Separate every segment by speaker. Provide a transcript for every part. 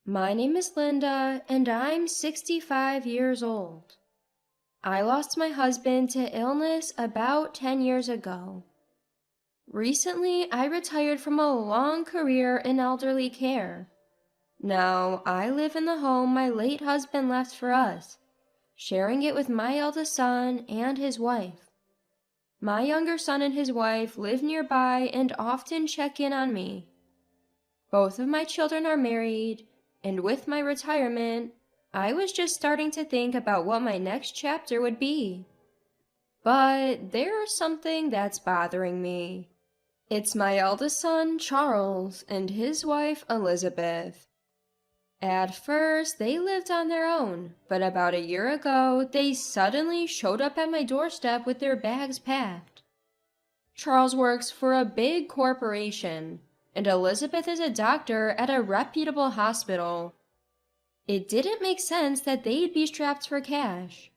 Speaker 1: My name is Linda, and I'm 65 years old. I lost my husband to illness about 10 years ago. Recently, I retired from a long career in elderly care. Now, I live in the home my late husband left for us, sharing it with my eldest son and his wife. My younger son and his wife live nearby and often check in on me. Both of my children are married, and with my retirement, I was just starting to think about what my next chapter would be. But there's something that's bothering me. It's my eldest son, Charles, and his wife, Elizabeth. At first, they lived on their own, but about a year ago, they suddenly showed up at my doorstep with their bags packed. Charles works for a big corporation, and Elizabeth is a doctor at a reputable hospital. It didn't make sense that they'd be strapped for cash.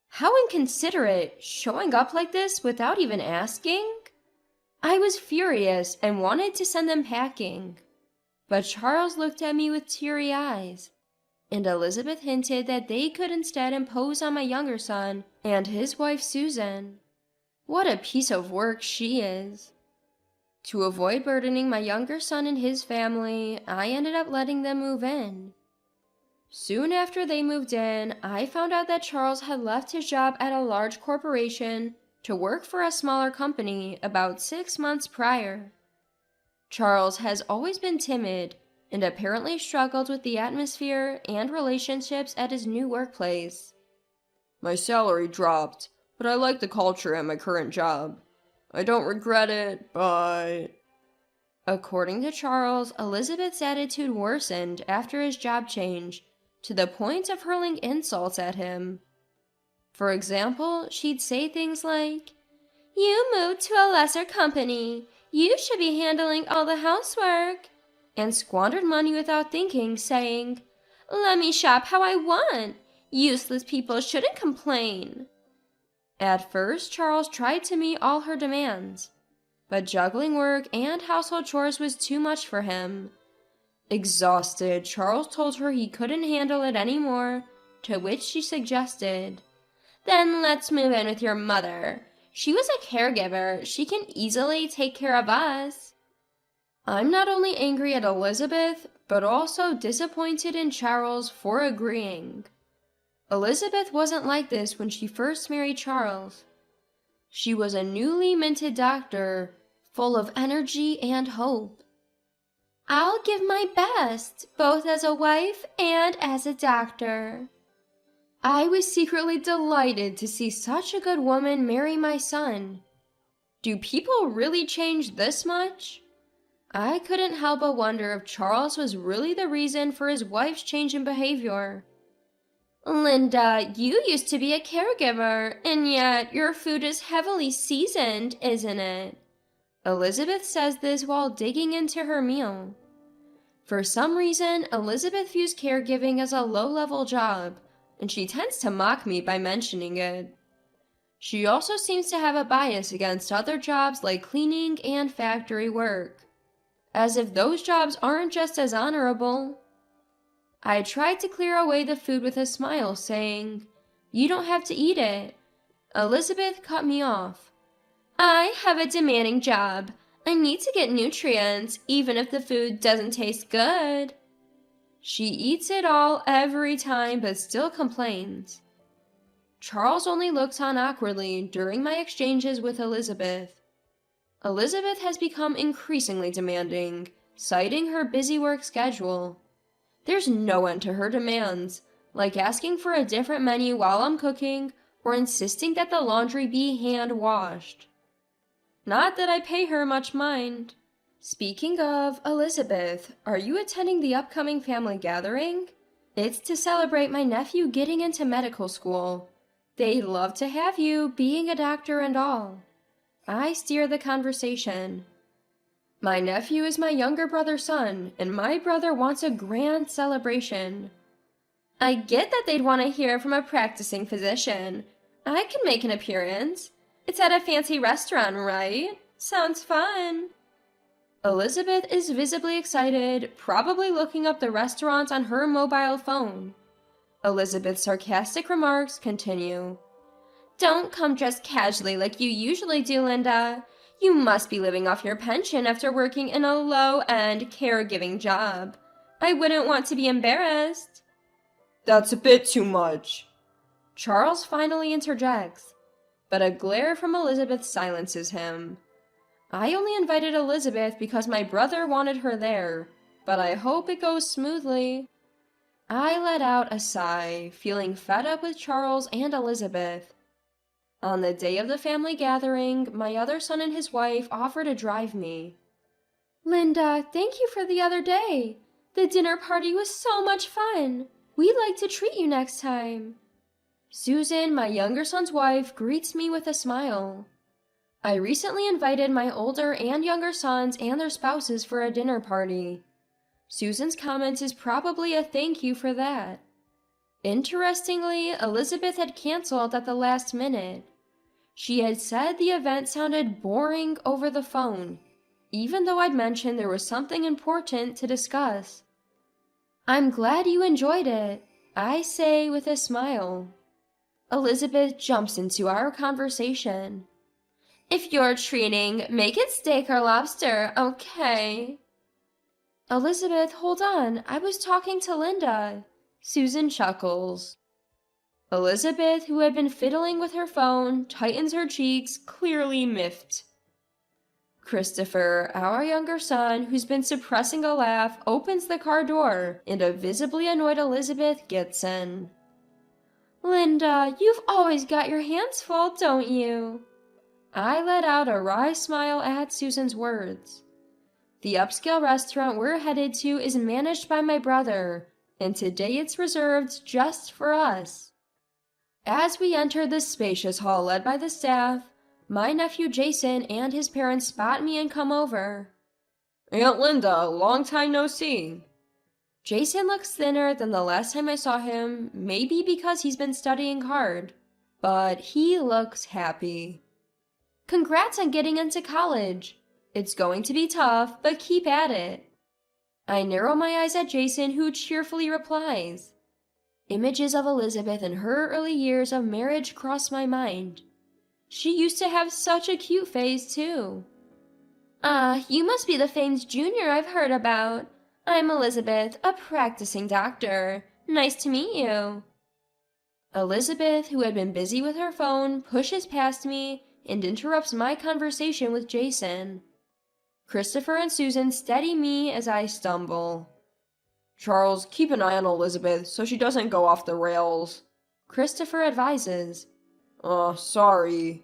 Speaker 1: How inconsiderate, showing up like this without even asking? I was furious and wanted to send them packing. But Charles looked at me with teary eyes, and Elizabeth hinted that they could instead impose on my younger son and his wife Susan. What a piece of work she is. To avoid burdening my younger son and his family, I ended up letting them move in. Soon after they moved in, I found out that Charles had left his job at a large corporation to work for a smaller company about 6 months prior. Charles has always been timid and apparently struggled with the atmosphere and relationships at his new workplace.
Speaker 2: My salary dropped, but I like the culture at my current job. I don't regret it, but...
Speaker 1: According to Charles, Elizabeth's attitude worsened after his job change, to the point of hurling insults at him. For example, she'd say things like, "You moved to a lesser company. You should be handling all the housework," and squandered money without thinking, saying, "Let me shop how I want. Useless people shouldn't complain." At first, Charles tried to meet all her demands, but juggling work and household chores was too much for him. Exhausted, Charles told her he couldn't handle it anymore, to which she suggested, "Then let's move in with your mother. She was a caregiver. She can easily take care of us." I'm not only angry at Elizabeth, but also disappointed in Charles for agreeing. Elizabeth wasn't like this when she first married Charles. She was a newly minted doctor, full of energy and hope. "I'll give my best, both as a wife and as a doctor." I was secretly delighted to see such a good woman marry my son. Do people really change this much? I couldn't help but wonder if Charles was really the reason for his wife's change in behavior. "Linda, you used to be a caregiver, and yet your food is heavily seasoned, isn't it?" Elizabeth says this while digging into her meal. For some reason, Elizabeth views caregiving as a low-level job, and she tends to mock me by mentioning it. She also seems to have a bias against other jobs like cleaning and factory work, as if those jobs aren't just as honorable. I tried to clear away the food with a smile, saying, "You don't have to eat it." Elizabeth cut me off. "I have a demanding job. I need to get nutrients, even if the food doesn't taste good." She eats it all every time, but still complains. Charles only looks on awkwardly during my exchanges with Elizabeth. Elizabeth has become increasingly demanding, citing her busy work schedule. There's no end to her demands, like asking for a different menu while I'm cooking or insisting that the laundry be hand-washed. Not that I pay her much mind. Speaking of Elizabeth, are you attending the upcoming family gathering? It's to celebrate my nephew getting into medical school. They'd love to have you, being a doctor and all. I steer the conversation. My nephew is my younger brother's son, and my brother wants a grand celebration. I get that they'd want to hear from a practicing physician. I can make an appearance. It's at a fancy restaurant, right? Sounds fun. Elizabeth is visibly excited, probably looking up the restaurants on her mobile phone. Elizabeth's sarcastic remarks continue. Don't come dressed casually like you usually do, Linda. You must be living off your pension after working in a low-end caregiving job. I wouldn't want to be embarrassed.
Speaker 2: That's a bit too much.
Speaker 1: Charles finally interjects, but a glare from Elizabeth silences him. I only invited Elizabeth because my brother wanted her there, but I hope it goes smoothly. I let out a sigh, feeling fed up with Charles and Elizabeth. On the day of the family gathering, my other son and his wife offered to drive me. Linda, thank you for the other day. The dinner party was so much fun. We'd like to treat you next time. Susan, my younger son's wife, greets me with a smile. I recently invited my older and younger sons and their spouses for a dinner party. Susan's comment is probably a thank you for that. Interestingly, Elizabeth had canceled at the last minute. She had said the event sounded boring over the phone, even though I'd mentioned there was something important to discuss. I'm glad you enjoyed it, I say with a smile. Elizabeth jumps into our conversation. If you're treating, make it steak or lobster, okay? Elizabeth, hold on, I was talking to Linda. Susan chuckles. Elizabeth, who had been fiddling with her phone, tightens her cheeks, clearly miffed. Christopher, our younger son, who's been suppressing a laugh, opens the car door, and a visibly annoyed Elizabeth gets in. Linda, you've always got your hands full, don't you? I let out a wry smile at Susan's words. The upscale restaurant we're headed to is managed by my brother, and today it's reserved just for us. As we enter the spacious hall led by the staff, my nephew Jason and his parents spot me and come over.
Speaker 2: Aunt Linda, long time no see.
Speaker 1: Jason looks thinner than the last time I saw him, maybe because he's been studying hard, but he looks happy. Congrats on getting into college. It's going to be tough, but keep at it. I narrow my eyes at Jason, who cheerfully replies. Images of Elizabeth in her early years of marriage cross my mind. She used to have such a cute face, too. You must be the famed junior I've heard about. I'm Elizabeth, a practicing doctor. Nice to meet you. Elizabeth, who had been busy with her phone, pushes past me and interrupts my conversation with Jason. Christopher and Susan steady me as I stumble.
Speaker 2: Charles, keep an eye on Elizabeth so she doesn't go off the rails.
Speaker 1: Christopher advises.
Speaker 2: Sorry.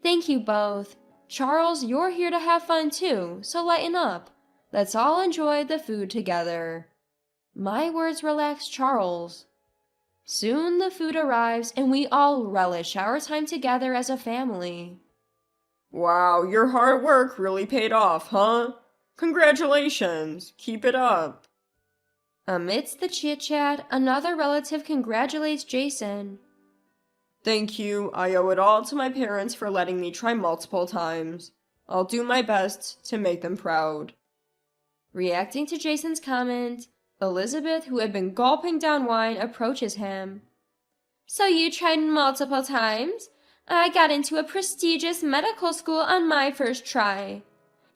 Speaker 1: Thank you both. Charles, you're here to have fun too, so lighten up. Let's all enjoy the food together. My words relax Charles. Soon the food arrives and we all relish our time together as a family.
Speaker 2: Wow, your hard work really paid off, huh? Congratulations. Keep it up.
Speaker 1: Amidst the chit-chat, another relative congratulates Jason.
Speaker 2: Thank you. I owe it all to my parents for letting me try multiple times. I'll do my best to make them proud.
Speaker 1: Reacting to Jason's comment, Elizabeth, who had been gulping down wine, approaches him. So you tried multiple times? I got into a prestigious medical school on my first try.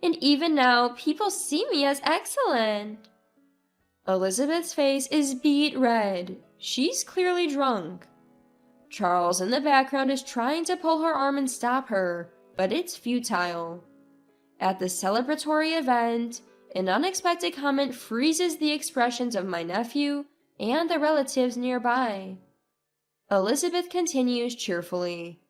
Speaker 1: And even now, people see me as excellent. Elizabeth's face is beet red. She's clearly drunk. Charles in the background is trying to pull her arm and stop her, but it's futile. At the celebratory event, an unexpected comment freezes the expressions of my nephew and the relatives nearby. Elizabeth continues cheerfully.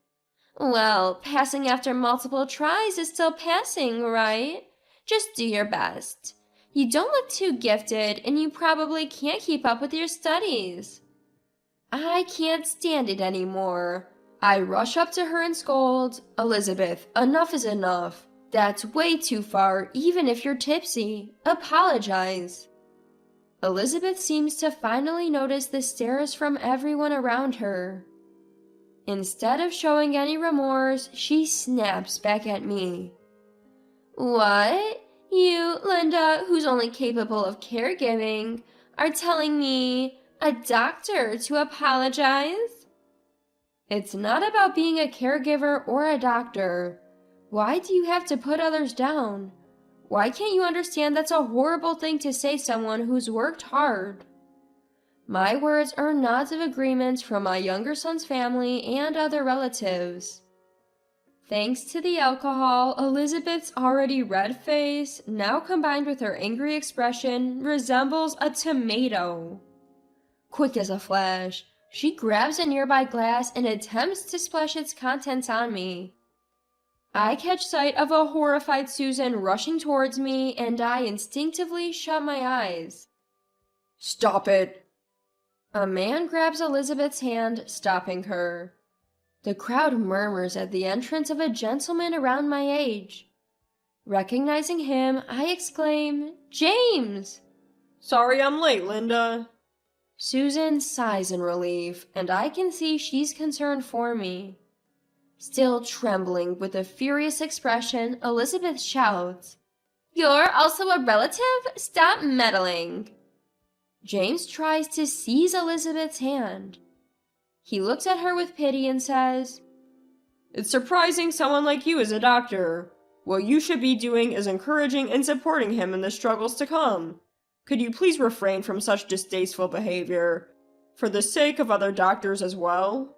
Speaker 1: Well, passing after multiple tries is still passing, right? Just do your best. You don't look too gifted, and you probably can't keep up with your studies. I can't stand it anymore. I rush up to her and scold, Elizabeth, enough is enough. That's way too far, even if you're tipsy. Apologize. Elizabeth seems to finally notice the stares from everyone around her. Instead of showing any remorse, she snaps back at me. What? You, Linda, who's only capable of caregiving, are telling me, a doctor, to apologize? It's not about being a caregiver or a doctor. Why do you have to put others down? Why can't you understand that's a horrible thing to say to someone who's worked hard? My words earn nods of agreement from my younger son's family and other relatives. Thanks to the alcohol, Elizabeth's already red face, now combined with her angry expression, resembles a tomato. Quick as a flash, she grabs a nearby glass and attempts to splash its contents on me. I catch sight of a horrified Susan rushing towards me, and I instinctively shut my eyes.
Speaker 2: Stop it!
Speaker 1: A man grabs Elizabeth's hand, stopping her. The crowd murmurs at the entrance of a gentleman around my age. Recognizing him, I exclaim, "James!"
Speaker 2: Sorry I'm late, Linda.
Speaker 1: Susan sighs in relief, and I can see she's concerned for me. Still trembling with a furious expression, Elizabeth shouts, "You're also a relative? Stop meddling!" James tries to seize Elizabeth's hand. He looks at her with pity and says,
Speaker 2: It's surprising someone like you is a doctor. What you should be doing is encouraging and supporting him in the struggles to come. Could you please refrain from such distasteful behavior, for the sake of other doctors as well?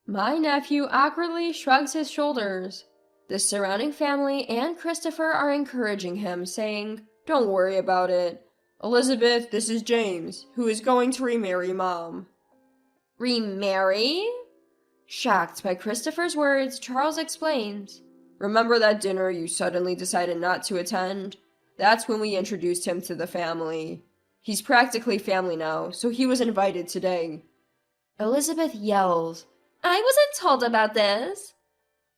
Speaker 1: My nephew awkwardly shrugs his shoulders. The surrounding family and Christopher are encouraging him, saying,
Speaker 2: Don't worry about it. Elizabeth, this is James, who is going to remarry Mom.
Speaker 1: "Remarry?" Shocked by Christopher's words, Charles explains,
Speaker 2: Remember that dinner you suddenly decided not to attend? That's when we introduced him to the family. He's practically family now, so he was invited today.
Speaker 1: Elizabeth yells, "I wasn't told about this!"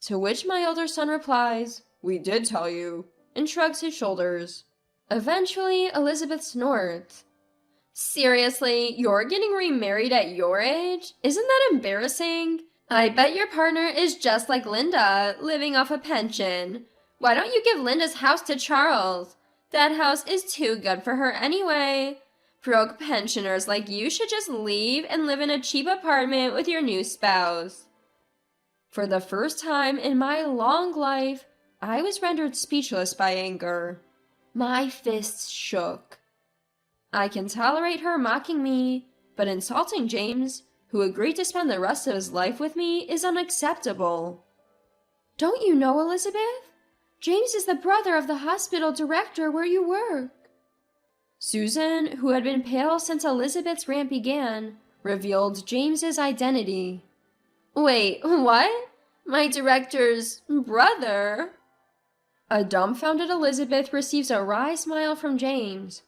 Speaker 2: To which my elder son replies, We did tell you, and shrugs his shoulders.
Speaker 1: Eventually, Elizabeth snorts. "Seriously, you're getting remarried at your age? Isn't that embarrassing? I bet your partner is just like Linda, living off a pension. Why don't you give Linda's house to Charles? That house is too good for her anyway. Broke pensioners like you should just leave and live in a cheap apartment with your new spouse." For the first time in my long life, I was rendered speechless by anger. My fists shook. I can tolerate her mocking me, but insulting James, who agreed to spend the rest of his life with me, is unacceptable. "Don't you know, Elizabeth? James is the brother of the hospital director where you work." Susan, who had been pale since Elizabeth's rant began, revealed James's identity. "Wait, what? My director's brother?" A dumbfounded Elizabeth receives a wry smile from James.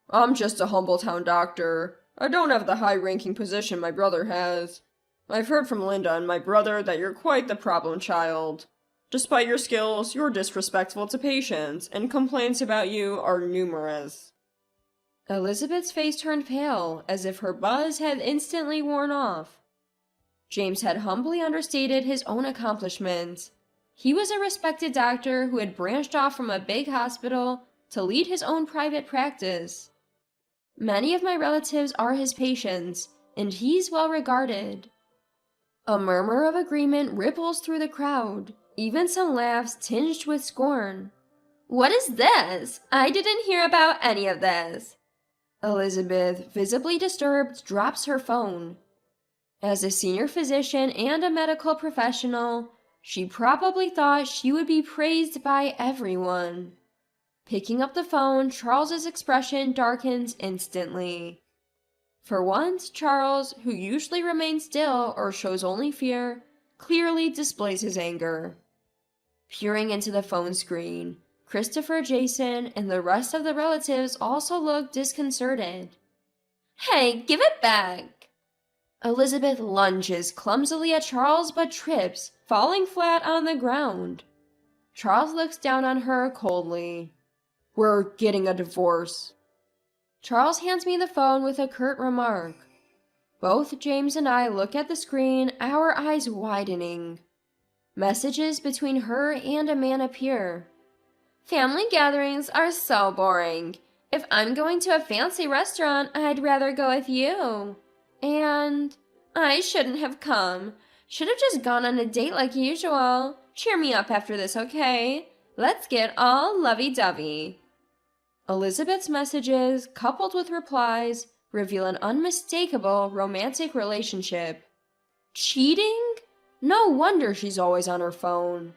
Speaker 2: I'm just a humble town doctor. I don't have the high-ranking position my brother has. I've heard from Linda and my brother that you're quite the problem child. Despite your skills, you're disrespectful to patients, and complaints about you are numerous.
Speaker 1: Elizabeth's face turned pale, as if her buzz had instantly worn off. James had humbly understated his own accomplishments. He was a respected doctor who had branched off from a big hospital to lead his own private practice. Many of my relatives are his patients, and he's well regarded. A murmur of agreement ripples through the crowd, even some laughs tinged with scorn. "What is this? I didn't hear about any of this." Elizabeth, visibly disturbed, drops her phone. As a senior physician and a medical professional, she probably thought she would be praised by everyone. Picking up the phone, Charles's expression darkens instantly. For once, Charles, who usually remains still or shows only fear, clearly displays his anger. Peering into the phone screen, Christopher, Jason, and the rest of the relatives also look disconcerted. "Hey, give it back!" Elizabeth lunges clumsily at Charles but trips, falling flat on the ground. Charles looks down on her coldly.
Speaker 2: We're getting a divorce.
Speaker 1: Charles hands me the phone with a curt remark. Both James and I look at the screen, our eyes widening. Messages between her and a man appear. Family gatherings are so boring. If I'm going to a fancy restaurant, I'd rather go with you. And I shouldn't have come. Should have just gone on a date like usual. Cheer me up after this, okay? Let's get all lovey-dovey. Elizabeth's messages, coupled with replies, reveal an unmistakable romantic relationship. Cheating? No wonder she's always on her phone.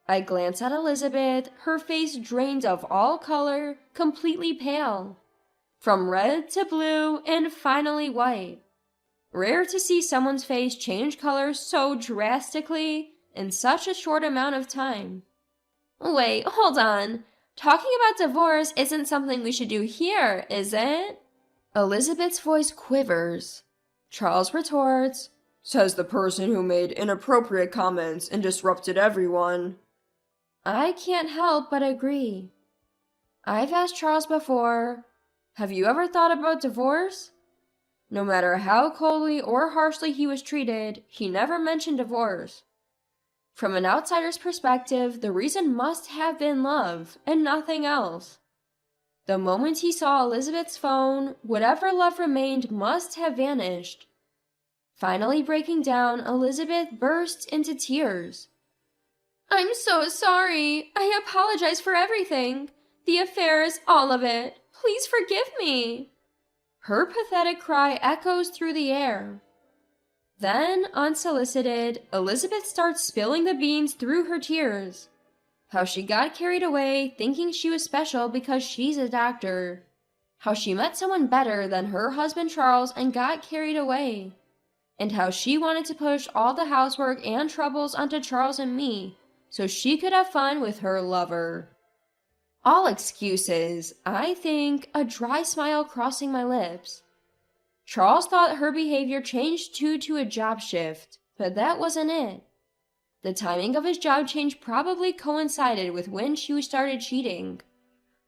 Speaker 1: I glance at Elizabeth, her face drained of all color, completely pale. From red to blue and finally white. Rare to see someone's face change color so drastically in such a short amount of time. Wait, hold on. Talking about divorce isn't something we should do here, is it? Elizabeth's voice quivers. Charles retorts,
Speaker 2: Says the person who made inappropriate comments and disrupted everyone.
Speaker 1: I can't help but agree. I've asked Charles before, have you ever thought about divorce? No matter how coldly or harshly he was treated, he never mentioned divorce. From an outsider's perspective, the reason must have been love, and nothing else. The moment he saw Elizabeth's phone, whatever love remained must have vanished. Finally breaking down, Elizabeth burst into tears. I'm so sorry. I apologize for everything. The affairs, all of it. Please forgive me. Her pathetic cry echoes through the air. Then, unsolicited, Elizabeth starts spilling the beans through her tears. How she got carried away thinking she was special because she's a doctor. How she met someone better than her husband Charles and got carried away. And how she wanted to push all the housework and troubles onto Charles and me, so she could have fun with her lover. All excuses, I think, a dry smile crossing my lips. Charles thought her behavior changed due to a job shift, but that wasn't it. The timing of his job change probably coincided with when she started cheating.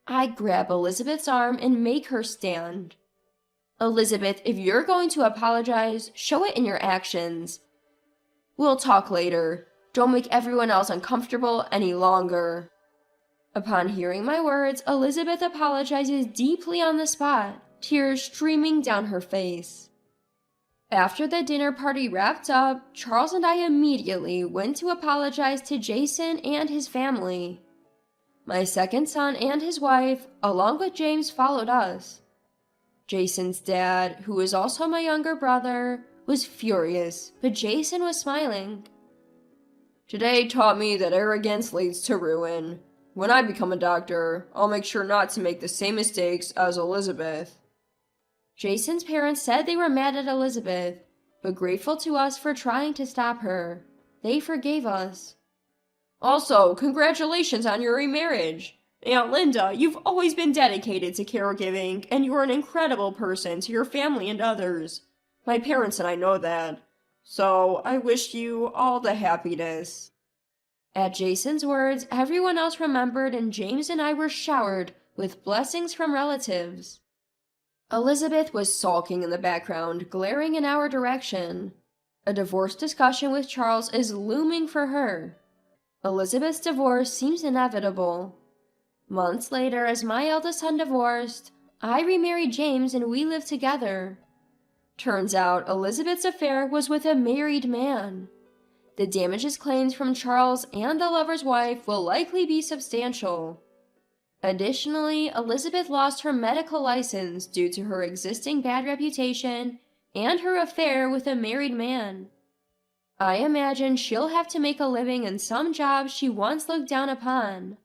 Speaker 1: I grab Elizabeth's arm and make her stand. Elizabeth, if you're going to apologize, show it in your actions. We'll talk later. Don't make everyone else uncomfortable any longer. Upon hearing my words, Elizabeth apologizes deeply on the spot, tears streaming down her face. After the dinner party wrapped up, Charles and I immediately went to apologize to Jason and his family. My second son and his wife, along with James, followed us. Jason's dad, who is also my younger brother, was furious, but Jason was smiling.
Speaker 2: Today taught me that arrogance leads to ruin. When I become a doctor, I'll make sure not to make the same mistakes as Elizabeth.
Speaker 1: Jason's parents said they were mad at Elizabeth, but grateful to us for trying to stop her. They forgave us.
Speaker 2: Also, congratulations on your remarriage. Aunt Linda, you've always been dedicated to caregiving, and you're an incredible person to your family and others. My parents and I know that. So, I wish you all the happiness.
Speaker 1: At Jason's words, everyone else remembered and James and I were showered with blessings from relatives. Elizabeth was sulking in the background, glaring in our direction. A divorce discussion with Charles is looming for her. Elizabeth's divorce seems inevitable. Months later, as my eldest son divorced, I remarried James and we lived together. Turns out Elizabeth's affair was with a married man. The damages claimed from Charles and the lover's wife will likely be substantial. Additionally, Elizabeth lost her medical license due to her existing bad reputation and her affair with a married man. I imagine she'll have to make a living in some job she once looked down upon.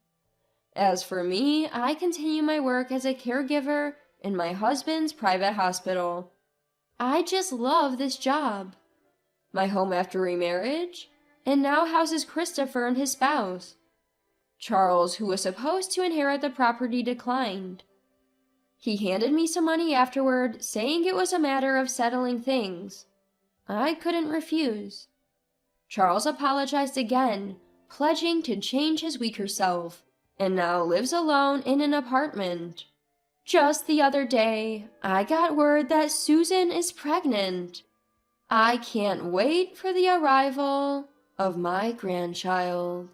Speaker 1: As for me, I continue my work as a caregiver in my husband's private hospital. I just love this job. My home after remarriage, and now houses Christopher and his spouse. Charles, who was supposed to inherit the property, declined. He handed me some money afterward, saying it was a matter of settling things. I couldn't refuse. Charles apologized again, pledging to change his weaker self, and now lives alone in an apartment. Just the other day, I got word that Susan is pregnant. I can't wait for the arrival of my grandchild.